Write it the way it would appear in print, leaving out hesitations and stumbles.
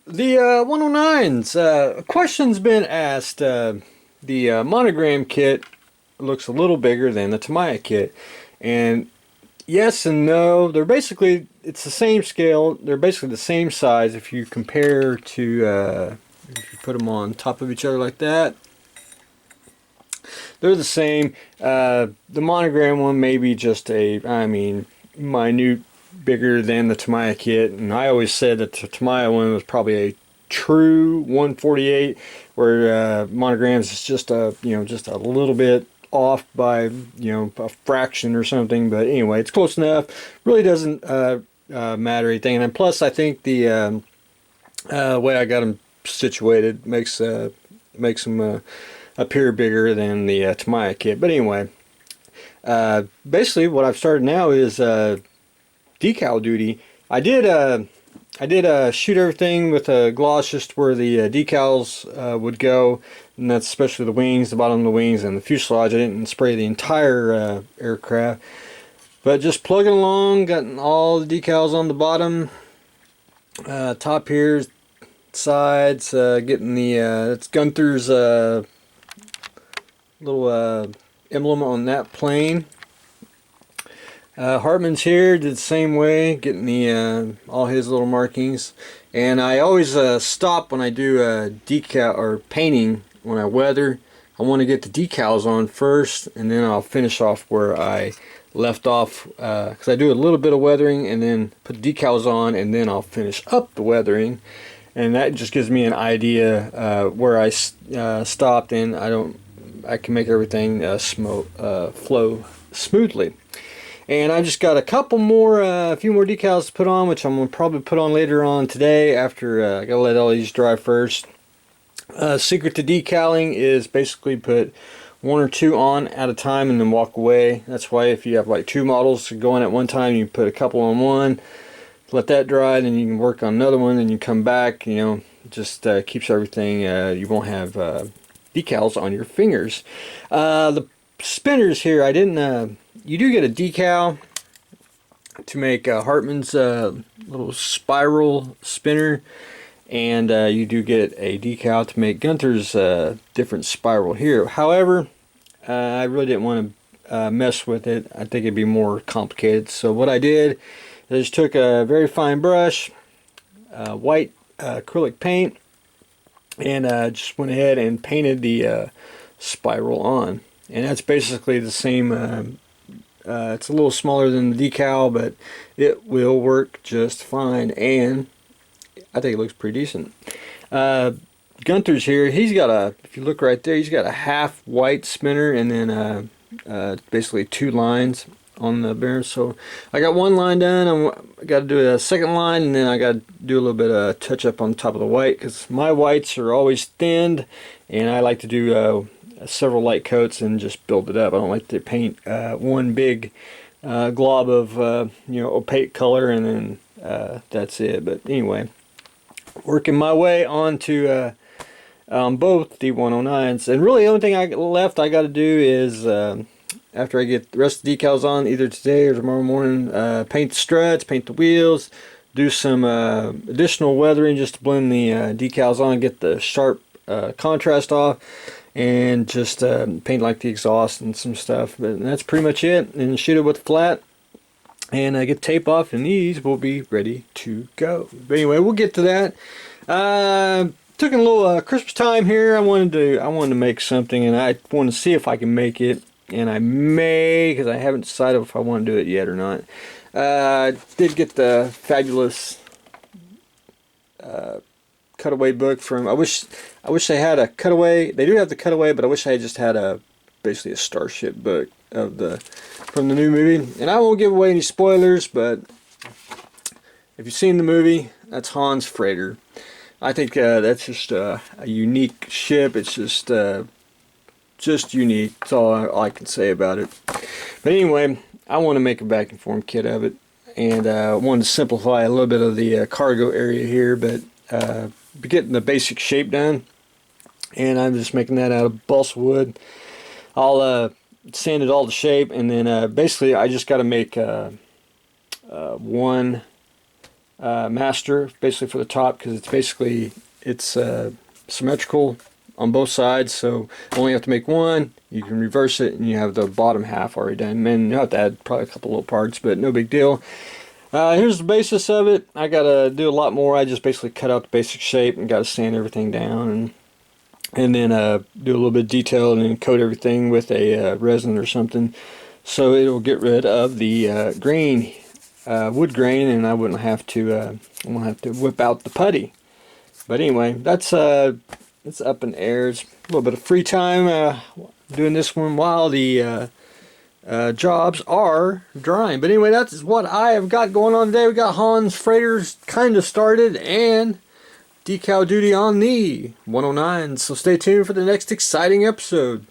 The 109s, a question's been asked. The monogram kit looks a little bigger than the Tamiya kit. And yes and no. It's the same scale. They're basically the same size if you compare to, if you put them on top of each other like that. They're the same. The monogram one may be just minute bigger than the Tamiya kit, and I always said that the Tamiya one was probably a true 148, where monograms is just just a little bit off by a fraction or something. But anyway, it's close enough. Really doesn't matter anything. And plus, I think the way I got them situated makes them appear bigger than the Tamiya kit. But anyway, basically what I've started now is decal duty. I did shoot everything with a gloss just where the decals would go, and that's especially the wings, the bottom of the wings, and the fuselage. I didn't spray the entire aircraft, but just plugging along, gotten all the decals on the bottom, top here, sides, getting the it's Gunther's little emblem on that plane. Hartman's here, did the same way, getting the all his little markings. And I always stop when I do decal or painting when I weather. I want to get the decals on first, and then I'll finish off where I left off, because I do a little bit of weathering and then put the decals on, and then I'll finish up the weathering. And that just gives me an idea where I stopped, and I can make everything flow smoothly. And I just got a few more decals to put on, which I'm gonna probably put on later on today. After I gotta let all these dry first. Secret to decaling is basically put one or two on at a time and then walk away. That's why if you have like two models going at one time, you put a couple on one, let that dry, then you can work on another one, and you come back. Just keeps everything. You won't have decals on your fingers. The spinners here, I didn't. You do get a decal to make Hartman's little spiral spinner, and you do get a decal to make Gunther's different spiral here. However, I really didn't want to mess with it. I think it'd be more complicated. So what I did is I just took a very fine brush, white acrylic paint, and just went ahead and painted the spiral on. And that's basically the same. It's a little smaller than the decal, but it will work just fine, and I think it looks pretty decent. Gunther's here. If you look right there, he's got a half white spinner, and then basically two lines on the bearer. So I got one line done. I got to do a second line, and then I got to do a little bit of touch up on top of the white, because my whites are always thinned, and I like to do several light coats and just build it up. I don't like to paint one big glob of opaque color and then that's it. But anyway, working my way onto both the 109s, and really the only thing I got to do is after I get the rest of the decals on, either today or tomorrow morning, paint the struts, paint the wheels, do some additional weathering just to blend the decals on, get the sharp contrast off, and just paint like the exhaust and some stuff. But that's pretty much it, and shoot it with flat, and get tape off, and these will be ready to go. But anyway, we'll get to that. Took a little Christmas time here. I wanted to make something, and I want to see if I can make it, and I may, because I haven't decided if I want to do it yet or not. Did get the fabulous cutaway book from. I wish they had a cutaway. They do have the cutaway, but I wish I had just had basically a Starship book from the new movie. And I won't give away any spoilers, but if you've seen the movie, that's Han's freighter. I think that's just a unique ship. It's just unique. That's all I can say about it. But anyway, I want to make a vacuum form kit of it, and I wanted to simplify a little bit of the cargo area here, but getting the basic shape done, and I'm just making that out of balsa wood. I'll sand it all to shape, and then basically I just got to make one master, basically for the top, because it's symmetrical on both sides, so only have to make one. You can reverse it and you have the bottom half already done. And you have to add probably a couple little parts, but no big deal. Here's the basis of it. I gotta do a lot more. I just basically cut out the basic shape and gotta sand everything down, and then do a little bit of detail and then coat everything with a resin or something, so it'll get rid of the grain, wood grain, and I won't have to whip out the putty. But anyway, that's it's up in the air. It's a little bit of free time doing this one while the jobs are drying. But anyway, that's what I have got going on today. We got Hans freighters kind of started and decal duty on the 109. So stay tuned for the next exciting episode.